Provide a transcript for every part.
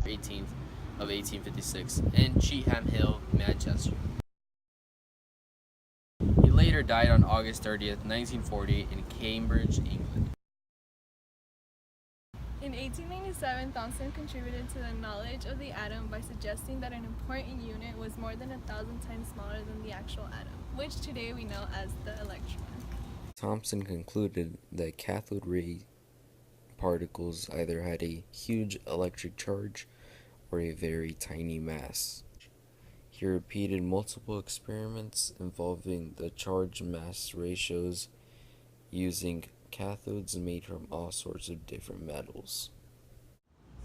18th of 1856 in Cheetham Hill, Manchester. He later died on August 30th, 1940 in Cambridge, England. In 1897, Thomson contributed to the knowledge of the atom by suggesting that an important unit was more than 1,000 times smaller than the actual atom, which today we know as the electron. Thomson concluded that cathode ray particles either had a huge electric charge or a very tiny mass. He repeated multiple experiments involving the charge-mass ratios using cathodes made from all sorts of different metals.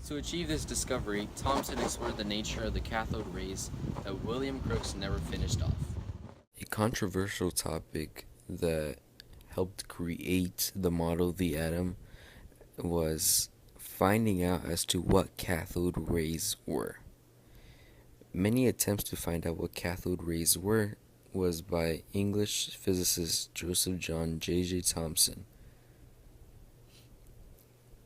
To achieve this discovery, Thomson explored the nature of the cathode rays that William Crookes never finished off. A controversial topic that helped create the model of the atom was finding out as to what cathode rays were. Many attempts to find out what cathode rays were was by English physicist Joseph John J.J. Thomson.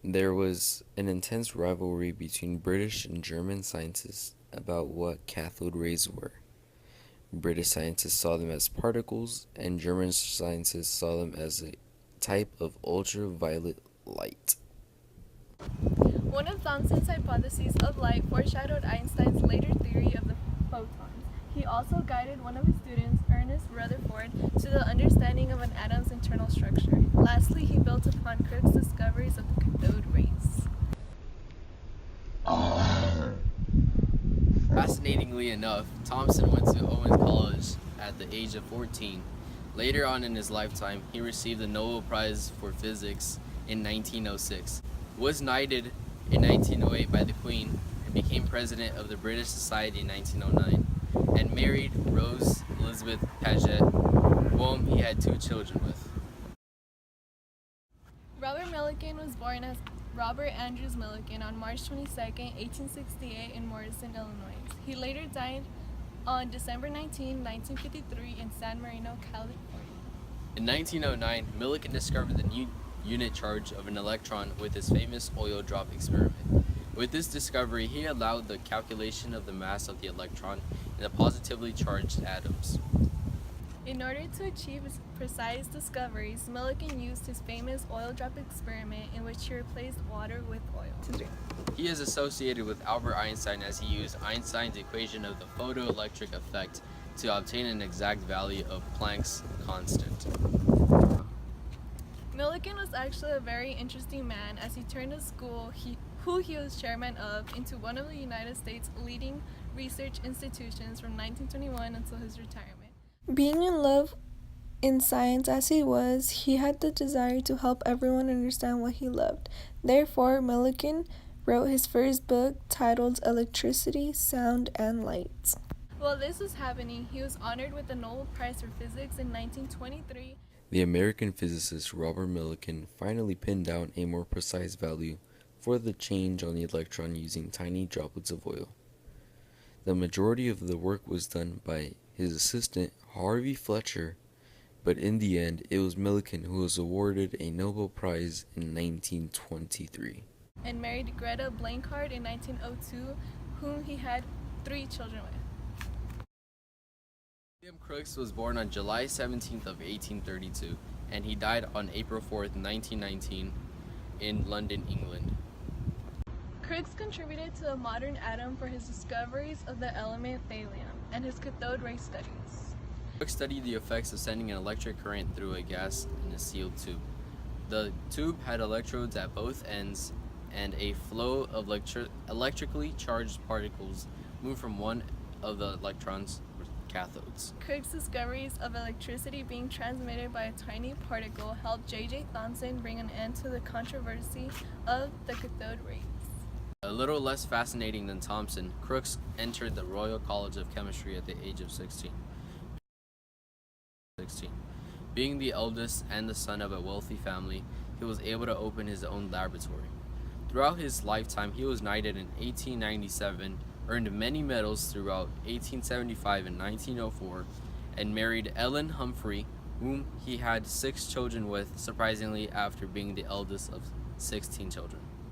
There was an intense rivalry between British and German scientists about what cathode rays were. British scientists saw them as particles, and German scientists saw them as a type of ultraviolet light. One of Thomson's hypotheses of light foreshadowed Einstein's later theory of the photons. He also guided one of his students, Ernest Rutherford, to the understanding of an atom's internal structure. Lastly, he built upon Crookes' discoveries of the cathode rays. Fascinatingly enough, Thomson went to Owens College at the age of 14. Later on in his lifetime, he received the Nobel Prize for Physics in 1906, was knighted in 1908 by the Queen, and became president of the British Society in 1909, and married Rose Elizabeth Paget, whom he had 2 children with. Robert Millikan was born as Robert Andrews Millikan on March 22, 1868 in Morrison, Illinois. He later died on December 19, 1953 in San Marino, California. In 1909, Millikan discovered the new unit charge of an electron with his famous oil drop experiment. With this discovery, he allowed the calculation of the mass of the electron in the positively charged atoms. In order to achieve his precise discoveries, Millikan used his famous oil drop experiment in which he replaced water with oil. He is associated with Albert Einstein as he used Einstein's equation of the photoelectric effect to obtain an exact value of Planck's constant. Millikan was actually a very interesting man as he turned a school who he was chairman of into one of the United States' leading research institutions from 1921 until his retirement. Being in love in science as he was, he had the desire to help everyone understand what he loved. Therefore, Millikan wrote his first book titled Electricity, Sound, and Light. While this was happening, he was honored with the Nobel Prize for Physics in 1923. The American physicist Robert Millikan finally pinned down a more precise value for the change on the electron using tiny droplets of oil. The majority of the work was done by his assistant Harvey Fletcher, but in the end it was Millikan who was awarded a Nobel Prize in 1923. And married Greta Blanchard in 1902, whom he had 3 children with. William Crookes was born on July 17th of 1832, and he died on April 4th, 1919 in London, England. Crookes contributed to the modern atom for his discoveries of the element thallium and his cathode ray studies. Crookes studied the effects of sending an electric current through a gas in a sealed tube. The tube had electrodes at both ends, and a flow of electrically charged particles moved from one of the electrons, cathodes. Crookes' discoveries of electricity being transmitted by a tiny particle helped J.J. Thomson bring an end to the controversy of the cathode rays. A little less fascinating than Thomson, Crookes entered the Royal College of Chemistry at the age of 16. Being the eldest and the son of a wealthy family, he was able to open his own laboratory. Throughout his lifetime, he was knighted in 1897, earned many medals throughout 1875 and 1904, and married Ellen Humphrey, whom he had 6 children with, surprisingly after being the eldest of 16 children.